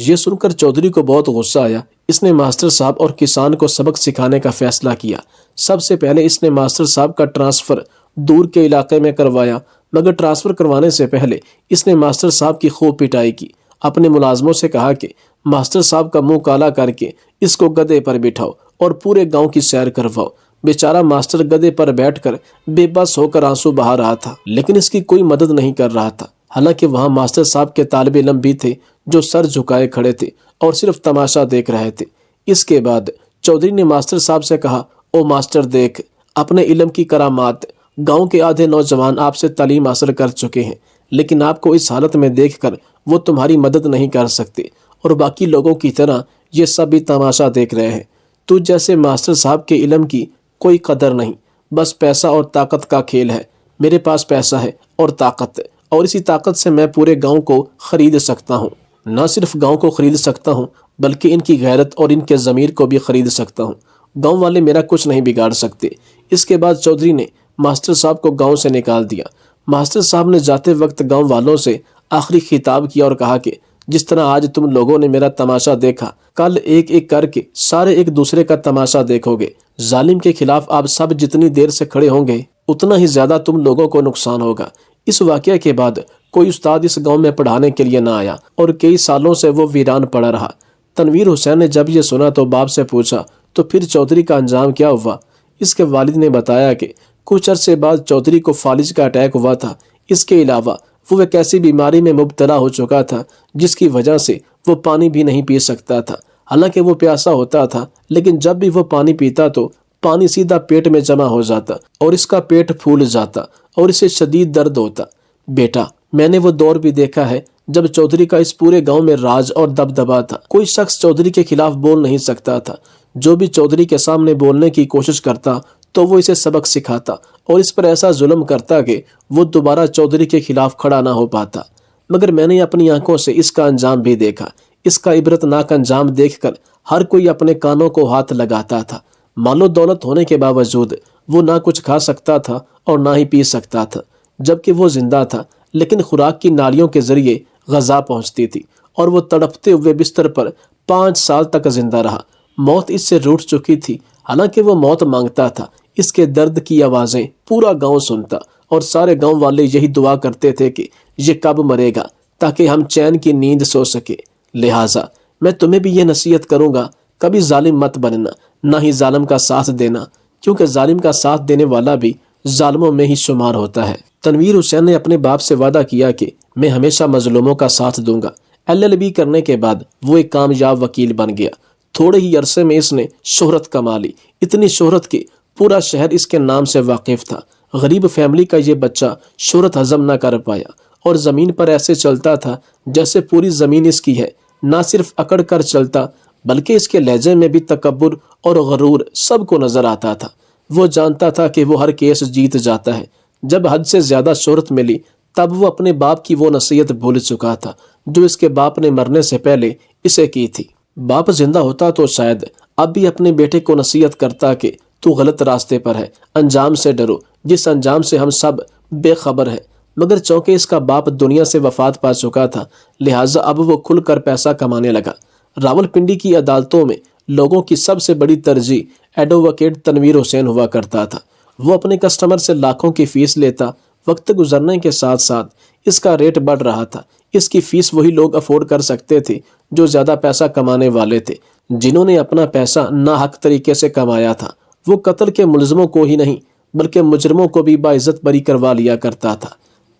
یہ سن کر چودھری کو بہت غصہ آیا۔ اس نے ماسٹر صاحب اور کسان کو سبق سکھانے کا فیصلہ کیا۔ سب سے پہلے اس نے ماسٹر صاحب کا ٹرانسفر دور کے علاقے میں کروایا، مگر ٹرانسفر کروانے سے پہلے اس نے ماسٹر صاحب کی خوب پٹائی کی۔ اپنے ملازموں سے کہا کہ ماسٹر صاحب کا منہ کالا کر کے اس کو گدھے پر بٹھاؤ اور پورے گاؤں کی سیر کرواؤ۔ بیچارہ ماسٹر گدھے پر بیٹھ کر بے بس ہو کر آنسو بہا رہا تھا، لیکن اس کی کوئی مدد نہیں کر رہا تھا۔ حالانکہ وہاں ماسٹر صاحب کے طالب علم بھی تھے جو سر جھکائے کھڑے تھے اور صرف تماشا دیکھ رہے تھے۔ اس کے بعد چودھری نے ماسٹر صاحب سے کہا، او ماسٹر دیکھ اپنے علم کی کرامات، گاؤں کے آدھے نوجوان آپ سے تعلیم حاصل کر چکے ہیں، لیکن آپ کو اس حالت میں دیکھ کر وہ تمہاری مدد نہیں کر سکتے، اور باقی لوگوں کی طرح یہ سب بھی تماشا دیکھ رہے ہیں۔ تو جیسے ماسٹر صاحب کے علم کی کوئی قدر نہیں، بس پیسہ اور طاقت کا کھیل ہے۔ میرے پاس پیسہ ہے اور طاقت، اور اسی طاقت سے میں پورے گاؤں کو خرید سکتا ہوں۔ نہ صرف گاؤں کو خرید سکتا ہوں بلکہ ان کی غیرت اور ان کے ضمیر کو بھی خرید سکتا ہوں۔ گاؤں والے میرا کچھ نہیں بگاڑ سکتے۔ اس کے بعد چودھری نے ماسٹر صاحب کو گاؤں سے نکال دیا۔ ماسٹر صاحب نے جاتے وقت گاؤں والوں سے آخری خطاب کیا اور کہا کہ جس طرح آج تم لوگوں نے میرا تماشا دیکھا، کل ایک ایک کر کے سارے ایک دوسرے کا تماشا دیکھو گے۔ ظالم کے خلاف آپ سب جتنی دیر سے کھڑے ہوں گے اتنا ہی زیادہ تم لوگوں کو نقصان ہوگا۔ اس واقعے کے بعد کوئی استاد اس گاؤں میں پڑھانے کے لیے نہ آیا اور کئی سالوں سے وہ ویران پڑا رہا۔ تنویر حسین نے جب یہ سنا تو باپ سے پوچھا، تو پھر چودھری کا انجام کیا ہوا؟ اس کے والد نے بتایا کہ کچھ عرصے بعد چودھری کو فالج کا اٹیک ہوا تھا۔ اس کے علاوہ وہ ایک ایسی بیماری میں مبتلا ہو چکا تھا جس کی وجہ سے وہ پانی بھی نہیں پی سکتا تھا۔ حالانکہ وہ پیاسا ہوتا تھا، لیکن جب بھی وہ پانی پیتا تو پانی سیدھا پیٹ میں جمع ہو جاتا اور اس کا پیٹ پھول جاتا اور اسے شدید درد ہوتا۔ بیٹا، میں نے وہ دور بھی دیکھا ہے جب چودھری کا اس پورے گاؤں میں راج اور دبدبا تھا۔ کوئی شخص چودھری کے خلاف بول نہیں سکتا تھا۔ جو بھی چودھری کے سامنے بولنے کی کوشش کرتا تو وہ اسے سبق سکھاتا اور اس پر ایسا ظلم کرتا کہ وہ دوبارہ چودھری کے خلاف کھڑا نہ ہو پاتا۔ مگر میں نے اپنی آنکھوں سے اس کا انجام بھی دیکھا۔ اس کا عبرتناک انجام دیکھ کر ہر کوئی اپنے کانوں کو ہاتھ لگاتا تھا۔ مال و دولت ہونے کے باوجود وہ نہ کچھ کھا سکتا تھا اور نہ ہی پی سکتا تھا، جبکہ وہ زندہ تھا، لیکن خوراک کی نالیوں کے ذریعے غذا پہنچتی تھی اور وہ تڑپتے ہوئے بستر پر 5 سال تک زندہ رہا۔ موت اس سے روٹھ چکی تھی، حالانکہ وہ موت مانگتا تھا۔ اس کے درد کی آوازیں پورا گاؤں سنتا اور سارے گاؤں والے یہی دعا کرتے تھے کہ یہ کب مرے گا تاکہ ہم چین کی نیند سو سکے۔ لہٰذا میں تمہیں بھی یہ نصیحت کروں گا، کبھی ظالم مت بننا، نہ ہی ظالم کا ساتھ دینا، کیونکہ ظالم کا ساتھ دینے والا بھی ظالموں میں ہی شمار ہوتا ہے۔ تنویر حسین نے اپنے باپ سے وعدہ کیا کہ میں ہمیشہ مظلوموں کا ساتھ دوں گا۔ LLB کرنے کے بعد وہ ایک کامیاب وکیل بن گیا۔ تھوڑے ہی عرصے میں اس نے شہرت کما لی، اتنی شہرت کہ پورا شہر اس کے نام سے واقف تھا۔ غریب فیملی کا یہ بچہ شہرت ہضم نہ کر پایا اور زمین پر ایسے چلتا تھا جیسے پوری زمین اس کی ہے۔ نہ صرف اکڑ کر چلتا بلکہ اس کے لہجے میں بھی تکبر اور غرور سب کو نظر آتا تھا۔ وہ جانتا تھا کہ وہ ہر کیس جیت جاتا ہے۔ جب حد سے زیادہ شہرت ملی تب وہ اپنے باپ کی وہ نصیحت بھول چکا تھا جو اس کے باپ نے مرنے سے پہلے اسے کی تھی۔ باپ زندہ ہوتا تو شاید اب بھی اپنے بیٹے کو نصیحت کرتا کہ تو غلط راستے پر ہے، انجام سے ڈرو جس انجام سے ہم سب بے خبر ہیں۔ مگر چونکہ اس کا باپ دنیا سے وفات پا چکا تھا، لہٰذا اب وہ کھل کر پیسہ کمانے لگا۔ راولپنڈی کی عدالتوں میں لوگوں کی سب سے بڑی ترجیح ایڈووکیٹ تنویر حسین ہوا کرتا تھا۔ وہ اپنے کسٹمر سے لاکھوں کی فیس لیتا۔ وقت گزرنے کے ساتھ ساتھ اس کا ریٹ بڑھ رہا تھا۔ اس کی فیس وہی لوگ افورڈ کر سکتے تھے جو زیادہ پیسہ کمانے والے تھے۔ جنہوں نے اپنا پیسہ ناحق طریقے سے کمایا تھا وہ قتل کے ملزموں کو ہی نہیں بلکہ مجرموں کو بھی باعزت بری کروا لیا کرتا تھا۔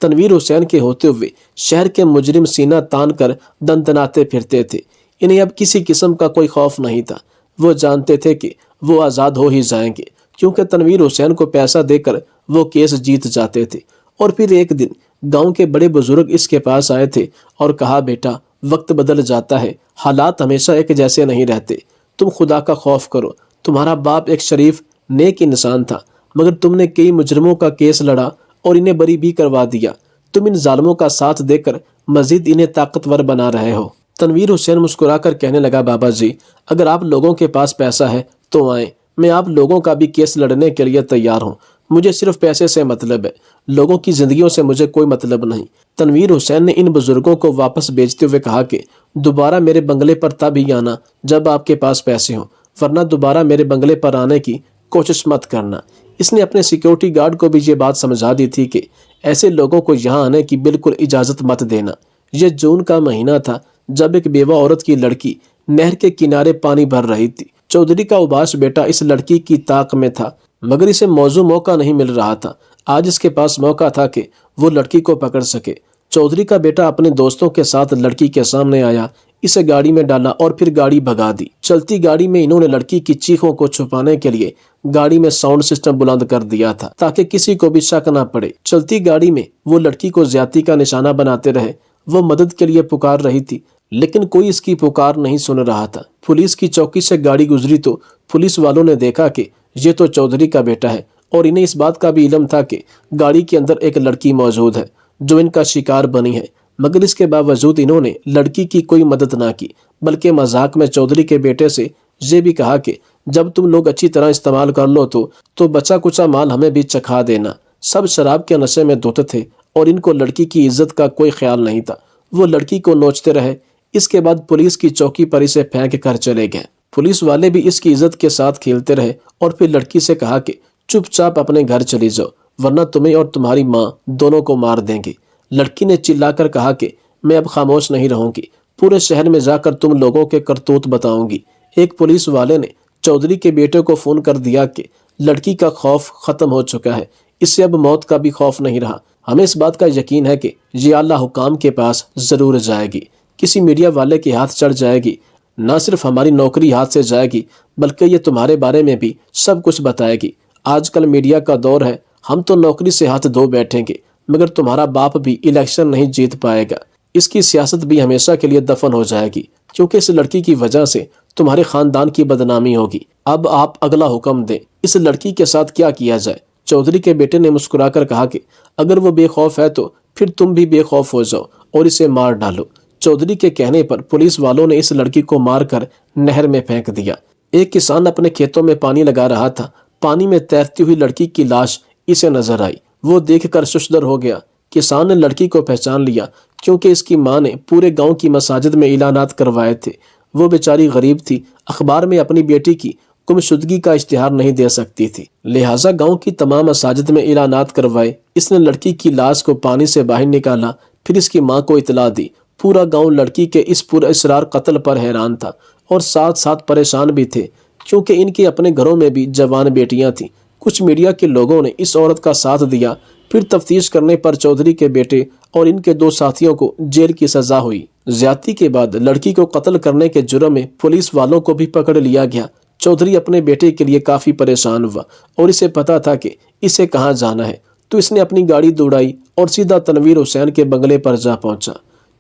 تنویر حسین کے ہوتے ہوئے شہر کے مجرم سینہ تان کر دندناتے پھرتے تھے۔ انہیں اب کسی قسم کا کوئی خوف نہیں تھا۔ وہ جانتے تھے کہ وہ آزاد ہو ہی جائیں گے، کیونکہ تنویر حسین کو پیسہ دے کر وہ کیس جیت جاتے تھے۔ اور پھر ایک دن گاؤں کے بڑے بزرگ اس کے پاس آئے تھے اور کہا، بیٹا وقت بدل جاتا ہے، حالات ہمیشہ ایک جیسے نہیں رہتے، تم خدا کا خوف کرو۔ تمہارا باپ ایک شریف نیک انسان تھا، مگر تم نے کئی مجرموں کا کیس لڑا اور انہیں بری بھی کروا دیا۔ تم ان ظالموں کا ساتھ دے کر مزید انہیں طاقتور بنا رہے ہو۔ تنویر حسین مسکرا کر کہنے لگا، بابا جی اگر آپ لوگوں کے پاس پیسہ ہے تو آئیں، میں آپ لوگوں کا بھی کیس لڑنے کے لیے تیار ہوں، مجھے صرف پیسے سے مطلب ہے، لوگوں کی زندگیوں سے مجھے کوئی مطلب نہیں۔ تنویر حسین نے ان بزرگوں کو واپس بھیجتے ہوئے کہا کہ دوبارہ میرے بنگلے پر تب ہی آنا جب آپ کے پاس پیسے ہوں، ورنہ دوبارہ میرے بنگلے پر آنے کی کوشش مت کرنا۔ اس نے اپنے سیکیورٹی گارڈ کو بھی یہ بات سمجھا دی تھی کہ ایسے لوگوں کو یہاں آنے کی بالکل اجازت مت دینا۔ یہ جون کا مہینہ تھا جب ایک بیوہ عورت کی لڑکی نہر کے کنارے پانی بھر رہی تھی۔ چودھری کا اباس بیٹا اس لڑکی کی طاق میں تھا، مگر اسے موقع نہیں مل رہا تھا۔ آج اس کے پاس موقع تھا کہ وہ لڑکی کو پکڑ سکے۔ چودھری کا بیٹا اپنے دوستوں کے ساتھ لڑکی کے سامنے آیا، اسے گاڑی میں ڈالا اور پھر گاڑی بھگا دی۔ چلتی گاڑی میں انہوں نے لڑکی کی چیخوں کو چھپانے کے لیے گاڑی میں ساؤنڈ سسٹم بلند کر دیا تھا تاکہ کسی کو بھی شک نہ پڑے۔ چلتی گاڑی میں وہ لڑکی کو زیادتی کا نشانہ بناتے رہے۔ وہ مدد کے لیے پکار رہی تھی لیکن کوئی اس کی پکار نہیں سن رہا تھا۔ پولیس کی چوکی سے گاڑی گزری تو پولیس والوں نے دیکھا کہ یہ تو چودھری کا بیٹا ہے، اور انہیں اس بات کا بھی علم تھا کہ گاڑی کے اندر ایک لڑکی موجود ہے جو ان کا شکار بنی ہے، مگر اس کے باوجود انہوں نے لڑکی کی کوئی مدد نہ کی، بلکہ مذاق میں چودھری کے بیٹے سے یہ بھی کہا کہ جب تم لوگ اچھی طرح استعمال کر لو تو بچا کچا مال ہمیں بھی چکھا دینا۔ سب شراب کے نشے میں دھت تھے اور ان کو لڑکی کی عزت کا کوئی خیال نہیں تھا۔ وہ لڑکی کو نوچتے رہے۔ اس کے بعد پولیس کی چوکی پر اسے پھینک کر چلے گئے۔ پولیس والے بھی اس کی عزت کے ساتھ کھیلتے رہے اور پھر لڑکی سے کہا کہ چپ چاپ اپنے گھر چلی جاؤ، ورنہ تمہیں اور تمہاری ماں دونوں کو مار دیں گے۔ لڑکی نے چلا کر کہا کہ میں اب خاموش نہیں رہوں گی، پورے شہر میں جا کر تم لوگوں کے کرتوت بتاؤں گی۔ ایک پولیس والے نے چودھری کے بیٹے کو فون کر دیا کہ لڑکی کا خوف ختم ہو چکا ہے، اس سے اب موت کا بھی خوف نہیں رہا۔ ہمیں اس بات کا یقین ہے کہ یہ اعلیٰ حکام کے پاس ضرور جائے گی، کسی میڈیا والے کے ہاتھ چڑھ جائے گی۔ نہ صرف ہماری نوکری ہاتھ سے جائے گی بلکہ یہ تمہارے بارے میں بھی سب کچھ بتائے گی۔ آج کل میڈیا کا دور ہے، ہم تو نوکری سے ہاتھ دھو بیٹھیں گے، مگر تمہارا باپ بھی الیکشن نہیں جیت پائے گا۔ اس کی سیاست بھی ہمیشہ کے لیے دفن ہو جائے گی، کیونکہ اس لڑکی کی وجہ سے تمہارے خاندان کی بدنامی ہوگی۔ اب آپ اگلا حکم دیں، اس لڑکی کے ساتھ کیا کیا جائے؟ چودھری کے بیٹے نے مسکرا کر کہا کہ اگر وہ بے خوف ہے تو پھر تم بھی بے خوف ہو جاؤ اور اسے مار ڈالو۔ چودھری کے کہنے پر پولیس والوں نے اس لڑکی کو مار کر نہر میں پھینک دیا۔ ایک کسان اپنے کھیتوں میں پانی لگا رہا تھا، پانی میں تیرتی ہوئی لڑکی کی لاش اسے نظر آئی۔ وہ دیکھ کر ششدر ہو گیا۔ کسان نے لڑکی کو پہچان لیا کیونکہ اس کی ماں نے پورے گاؤں کی مساجد میں اعلانات کروائے تھے۔ وہ بیچاری غریب تھی، اخبار میں اپنی بیٹی کی گمشدگی کا اشتہار نہیں دے سکتی تھی، لہٰذا گاؤں کی تمام مساجد میں اعلانات کروائے۔ اس نے لڑکی کی لاش کو پانی سے باہر نکالا، پھر اس کی ماں کو اطلاع دی۔ پورا گاؤں لڑکی کے اس پراسرار قتل پر حیران تھا اور ساتھ ساتھ پریشان بھی تھے، کیونکہ ان کے اپنے گھروں میں بھی جوان بیٹیاں تھیں۔ کچھ میڈیا کے لوگوں نے اس عورت کا ساتھ دیا، پھر تفتیش کرنے پر چودھری کے بیٹے اور ان کے 2 ساتھیوں کو جیل کی سزا ہوئی۔ زیادتی کے بعد لڑکی کو قتل کرنے کے جرم میں پولیس والوں کو بھی پکڑ لیا گیا۔ چودھری اپنے بیٹے کے لیے کافی پریشان ہوا اور اسے پتا تھا کہ اسے کہاں جانا ہے، تو اس نے اپنی گاڑی دوڑائی اور سیدھا تنویر حسین کے بنگلے پر جا پہنچا۔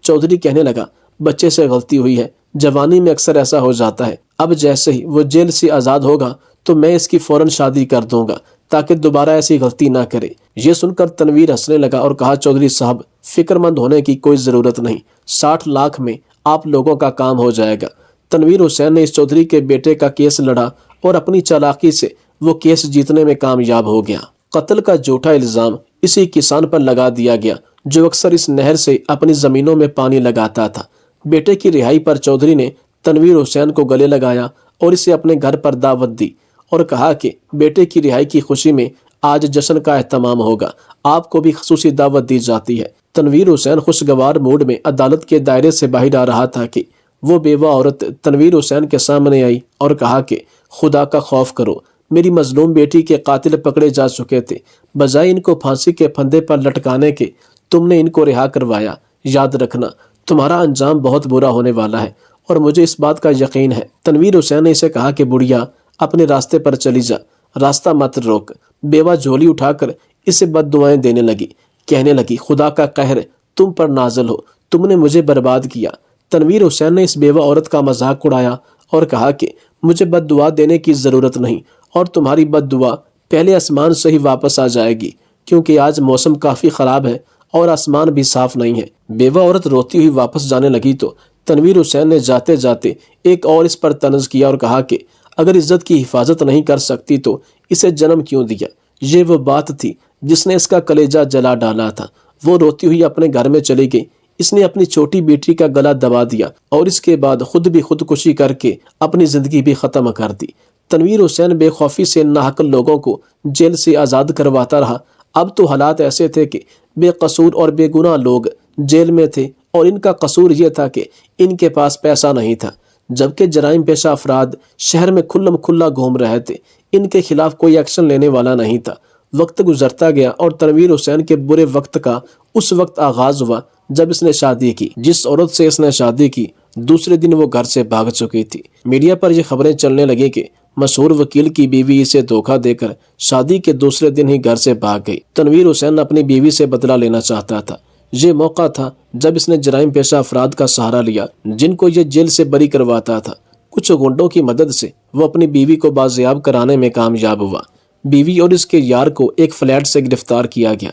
چودھری کہنے لگا، بچے سے غلطی ہوئی ہے، جوانی میں اکثر ایسا ہو جاتا ہے، اب جیسے ہی وہ جیل سے آزاد ہوگا تو میں اس کی فوراً شادی کر دوں گا تاکہ دوبارہ ایسی غلطی نہ کرے۔ یہ سن کر تنویر ہنسنے لگا اور کہا، چودھری صاحب فکر مند ہونے کی کوئی ضرورت نہیں، 60 لاکھ میں آپ لوگوں کا کام ہو جائے گا۔ تنویر حسین نے اس چودھری کے بیٹے کا کیس لڑا اور اپنی چالاکی سے وہ کیس جیتنے میں کامیاب ہو گیا۔ قتل کا جھوٹا الزام اسی کسان پر لگا دیا گیا جو اکثر اس نہر سے اپنی زمینوں میں پانی لگاتا تھا۔ بیٹے کی رہائی پر چودھری نے تنویر حسین کو گلے لگایا اور اسے اپنے گھر پر دعوت دی اور کہا کہ بیٹے کی رہائی کی خوشی میں آج جشن کا اہتمام ہوگا، آپ کو بھی خصوصی دعوت دی جاتی ہے۔ تنویر حسین خوشگوار موڈ میں عدالت کے دائرے سے باہر آ رہا تھا کہ وہ بیوہ عورت تنویر حسین کے سامنے آئی اور کہا کہ خدا کا خوف کرو، میری مظلوم بیٹی کے قاتل پکڑے جا چکے تھے، بجائے ان کو پھانسی کے پھندے پر لٹکانے کے تم نے ان کو رہا کروایا۔ یاد رکھنا تمہارا انجام بہت برا ہونے والا ہے اور مجھے اس بات کا یقین ہے۔ تنویر حسین نے اسے کہا کہ بڑھیا اپنے راستے پر چلی جا، راستہ مت روک۔ بیوہ جھولی اٹھا کر اسے بد دعائیں دینے لگی، کہنے لگی، خدا کا قہر تم پر نازل ہو، تم نے مجھے برباد کیا۔ تنویر حسین نے اس بیوہ عورت کا مذاق اڑایا اور کہا کہ مجھے بد دعا دینے کی ضرورت نہیں، اور تمہاری بد دعا پہلے آسمان سے ہی واپس آ جائے گی، کیونکہ آج موسم کافی خراب ہے اور آسمان بھی صاف نہیں ہے۔ بیوہ عورت روتی ہوئی واپس جانے لگی تو تنویر حسین نے جاتے جاتے ایک اور اس پر طنز کیا اور کہا کہ اگر عزت کی حفاظت نہیں کر سکتی تو اسے جنم کیوں دیا؟ یہ وہ بات تھی جس نے اس کا کلیجہ جلا ڈالا تھا۔ وہ روتی ہوئی اپنے گھر میں چلی گئی۔ اس نے اپنی چھوٹی بیٹی کا گلا دبا دیا اور اس کے بعد خود بھی خودکشی کر کے اپنی زندگی بھی ختم کر دی۔ تنویر حسین بے خوفی سے ناحقل لوگوں کو جیل سے آزاد کرواتا رہا۔ اب تو حالات ایسے تھے کہ بے قصور اور بے گناہ لوگ جیل میں تھے اور ان کا قصور یہ تھا کہ ان کے پاس پیسہ نہیں تھا، جبکہ جرائم پیشہ افراد شہر میں کھلم کھلا گھوم رہے تھے۔ ان کے خلاف کوئی ایکشن لینے والا نہیں تھا۔ وقت گزرتا گیا اور تنویر حسین کے برے وقت کا اس وقت آغاز ہوا جب اس نے شادی کی۔ جس عورت سے اس نے شادی کی دوسرے دن وہ گھر سے بھاگ چکی تھی۔ میڈیا پر یہ خبریں چلنے لگیں کہ مشہور وکیل کی بیوی اسے دھوکہ دے کر شادی کے دوسرے دن ہی گھر سے بھاگ گئی۔ تنویر حسین اپنی بیوی سے بدلہ لینا چاہتا تھا۔ یہ موقع تھا جب اس نے جرائم پیشہ افراد کا سہارا لیا جن کو یہ جیل سے بری کرواتا تھا۔ کچھ گنڈوں کی مدد سے وہ اپنی بیوی کو بازیاب کرانے میں کامیاب ہوا۔ بیوی اور اس کے یار کو ایک فلیٹ سے گرفتار کیا گیا۔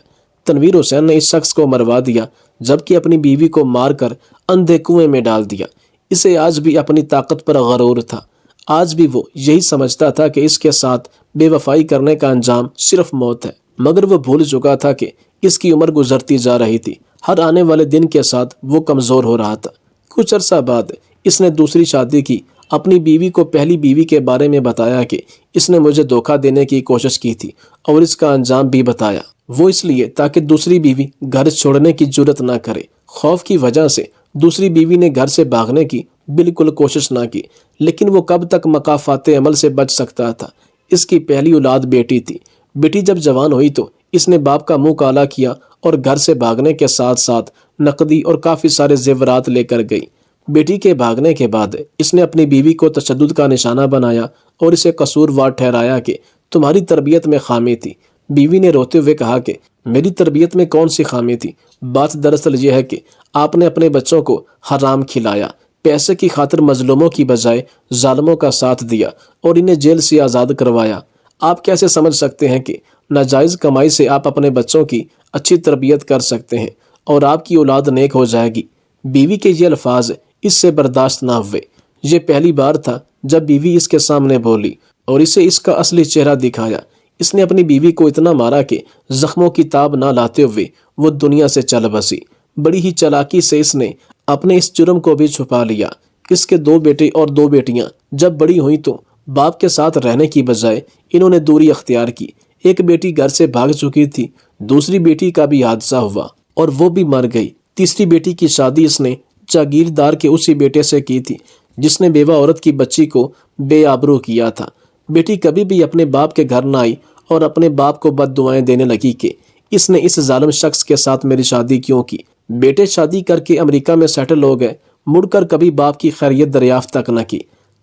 تنویر حسین نے اس شخص کو مروا دیا جبکہ اپنی بیوی کو مار کر اندھے کنویں میں ڈال دیا۔ اسے آج بھی اپنی طاقت پر غرور تھا۔ آج بھی وہ یہی سمجھتا تھا کہ اس کے ساتھ بے وفائی کرنے کا انجام صرف موت ہے، مگر وہ بھول چکا تھا کہ اس کی عمر گزرتی جا رہی تھی۔ ہر آنے والے دن کے ساتھ وہ کمزور ہو رہا تھا۔ کچھ عرصہ بعد اس نے دوسری شادی کی۔ اپنی بیوی کو پہلی بیوی کے بارے میں بتایا کہ اس نے مجھے دھوکہ دینے کی کوشش کی تھی اور اس کا انجام بھی بتایا۔ وہ اس لیے تاکہ دوسری بیوی گھر چھوڑنے کی جرت نہ کرے۔ خوف کی وجہ سے دوسری بیوی نے گھر سے بھاگنے کی بالکل کوشش نہ کی، لیکن وہ کب تک مکافات عمل سے بچ سکتا تھا۔ اس کی پہلی اولاد بیٹی تھی۔ بیٹی جب جوان ہوئی تو اس نے باپ کا منہ کالا کیا اور گھر سے بھاگنے کے ساتھ ساتھ نقدی اور کافی سارے زیورات لے کر گئی۔ بیٹی کے بھاگنے کے بعد اس نے اپنی بیوی کو تشدد کا نشانہ بنایا اور اسے قصوروار ٹھہرایا کہ تمہاری تربیت میں خامی تھی۔ بیوی نے روتے ہوئے کہا کہ میری تربیت میں کون سی خامی تھی؟ بات دراصل یہ ہے کہ آپ نے اپنے بچوں کو حرام کھلایا، پیسے کی خاطر مظلوموں کی بجائے ظالموں کا ساتھ دیا اور انہیں جیل سے آزاد کروایا۔ آپ کیسے سمجھ سکتے ہیں کہ ناجائز کمائی سے آپ اپنے بچوں کی اچھی تربیت کر سکتے ہیں اور آپ کی اولاد نیک ہو جائے گی؟ بیوی کے یہ الفاظ اس سے برداشت نہ ہوئے۔ یہ پہلی بار تھا جب بیوی اس کے سامنے بولی اور اسے اس کا اصلی چہرہ دکھایا۔ اس نے اپنی بیوی کو اتنا مارا کہ زخموں کی تاب نہ لاتے ہوئے وہ دنیا سے چل بسی۔ بڑی ہی چالاکی سے اس نے اپنے اس جرم کو بھی چھپا لیا۔ اس کے 2 بیٹے اور 2 بیٹیاں جب بڑی ہوئیں تو باپ کے ساتھ رہنے کی بجائے انہوں نے دوری اختیار کی۔ ایک بیٹی گھر سے بھاگ چکی تھی، دوسری بیٹی کا بھی حادثہ ہوا اور وہ بھی مر گئی۔ تیسری بیٹی کی شادی اس نے جاگیردار کے اسی بیٹے سے کی تھی جس نے بیوہ عورت کی بچی کو بے آبرو کیا تھا۔ بیٹی کبھی بھی اپنے باپ کے گھر نہ آئی اور اپنے باپ کو بد دعائیں دینے لگی کہ اس نے اس ظالم شخص کے ساتھ میری شادی کیوں کی۔ بیٹے شادی کر کے امریکہ میں سیٹل ہو گئے، مڑ کر کبھی باپ کی خیریت دریافت تک نہ کی۔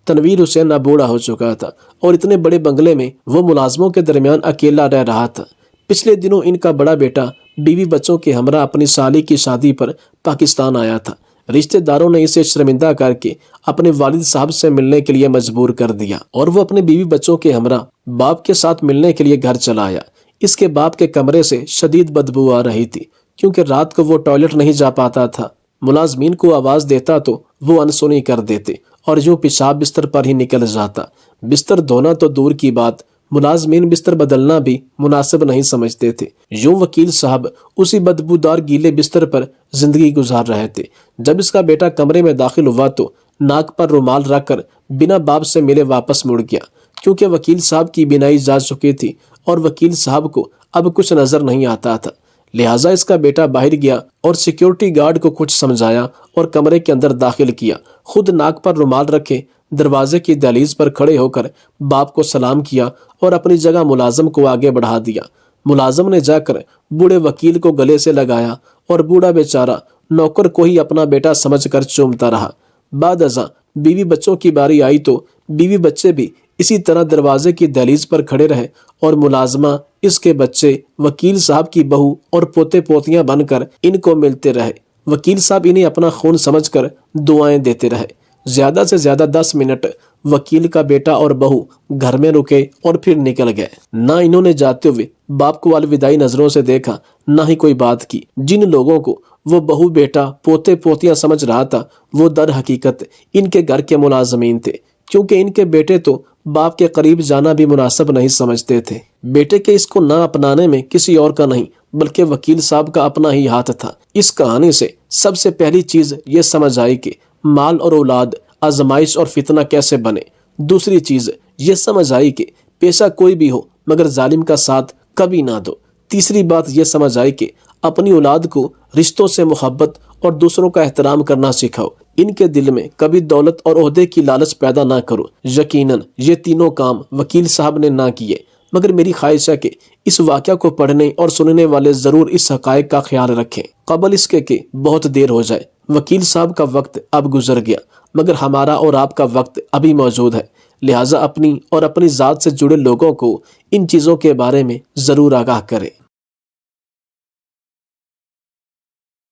تنویر حسین اب بوڑھا ہو چکا تھا اور اتنے بڑے بنگلے میں وہ ملازموں کے درمیان اکیلا رہ رہا تھا۔ پچھلے دنوں ان کا بڑا بیٹا بیوی بچوں کے ہمراہ اپنی سالی کی شادی پر پاکستان آیا تھا۔ رشتہ داروں نے اسے شرمندہ کر کے اپنے والد صاحب سے ملنے کے لیے مجبور کر دیا اور وہ اپنے بیوی بچوں کے ہمراہ باپ کے ساتھ ملنے کے لیے گھر چلا آیا۔ اس کے باپ کے کمرے سے شدید بدبو آ رہی تھی کیونکہ رات کو وہ ٹوائلٹ نہیں جا پاتا تھا۔ ملازمین کو آواز دیتا تو وہ انسنی کر دیتے اور یوں پیشاب بستر پر ہی نکل جاتا۔ بستر دھونا تو دور کی بات، ملازمین بستر بدلنا بھی مناسب نہیں سمجھتے تھے۔ یوں وکیل صاحب اسی بدبودار گیلے بستر پر زندگی گزار رہے تھے۔ جب اس کا بیٹا کمرے میں داخل ہوا تو ناک پر رومال رکھ کر بنا باپ سے ملے واپس مڑ گیا، کیونکہ وکیل صاحب کی بینائی جا چکی تھی اور وکیل صاحب کو اب کچھ نظر نہیں آتا تھا۔ لہٰذا اس کا بیٹا باہر گیا اور سیکیورٹی گارڈ کو کچھ سمجھایا اور کمرے کے اندر داخل کیا۔ خود ناک پر رومال رکھے دروازے کی دہلیز پر کھڑے ہو کر باپ کو سلام کیا اور اپنی جگہ ملازم کو آگے بڑھا دیا۔ ملازم نے جا کر بوڑھے وکیل کو گلے سے لگایا اور بوڑھا بیچارہ نوکر کو ہی اپنا بیٹا سمجھ کر چومتا رہا۔ بعد ازاں بیوی بچوں کی باری آئی تو بیوی بچے بھی اسی طرح دروازے کی دہلیز پر کھڑے رہے اور ملازمہ، اس کے بچے، وکیل صاحب کی بہو اور پوتے پوتیاں بن کر ان کو ملتے رہے۔ وکیل صاحب انہیں اپنا خون سمجھ کر دعائیں دیتے رہے۔ زیادہ سے زیادہ 10 منٹ وکیل کا بیٹا اور بہو گھر میں رکے اور پھر نکل گئے۔ نہ انہوں نے جاتے ہوئے باپ کو الوداعی نظروں سے دیکھا، نہ ہی کوئی بات کی۔ جن لوگوں کو وہ بہو بیٹا پوتے پوتیاں سمجھ رہا تھا وہ در حقیقت ان کے گھر کے ملازمین تھے، کیونکہ ان کے بیٹے تو باپ کے قریب جانا بھی مناسب نہیں سمجھتے تھے۔ بیٹے کے اس کو نہ اپنانے میں کسی اور کا نہیں بلکہ وکیل صاحب کا اپنا ہی ہاتھ تھا۔ اس کہانی سے سب سے پہلی چیز یہ سمجھ آئی کہ مال اور اولاد آزمائش اور فتنہ کیسے بنے۔ دوسری چیز یہ سمجھ آئی کہ پیشہ کوئی بھی ہو مگر ظالم کا ساتھ کبھی نہ دو۔ تیسری بات یہ سمجھ آئی کہ اپنی اولاد کو رشتوں سے محبت اور دوسروں کا احترام کرنا سکھاؤ۔ ان کے دل میں کبھی دولت اور عہدے کی لالچ پیدا نہ کرو۔ یقیناً یہ تینوں کام وکیل صاحب نے نہ کیے، مگر میری خواہش ہے کہ اس واقعہ کو پڑھنے اور سننے والے ضرور اس حقائق کا خیال رکھیں قبل اس کے کہ بہت دیر ہو جائے۔ وکیل صاحب کا وقت اب گزر گیا مگر ہمارا اور آپ کا وقت ابھی موجود ہے، لہٰذا اپنی اور اپنی ذات سے جڑے لوگوں کو ان چیزوں کے بارے میں ضرور آگاہ کریں۔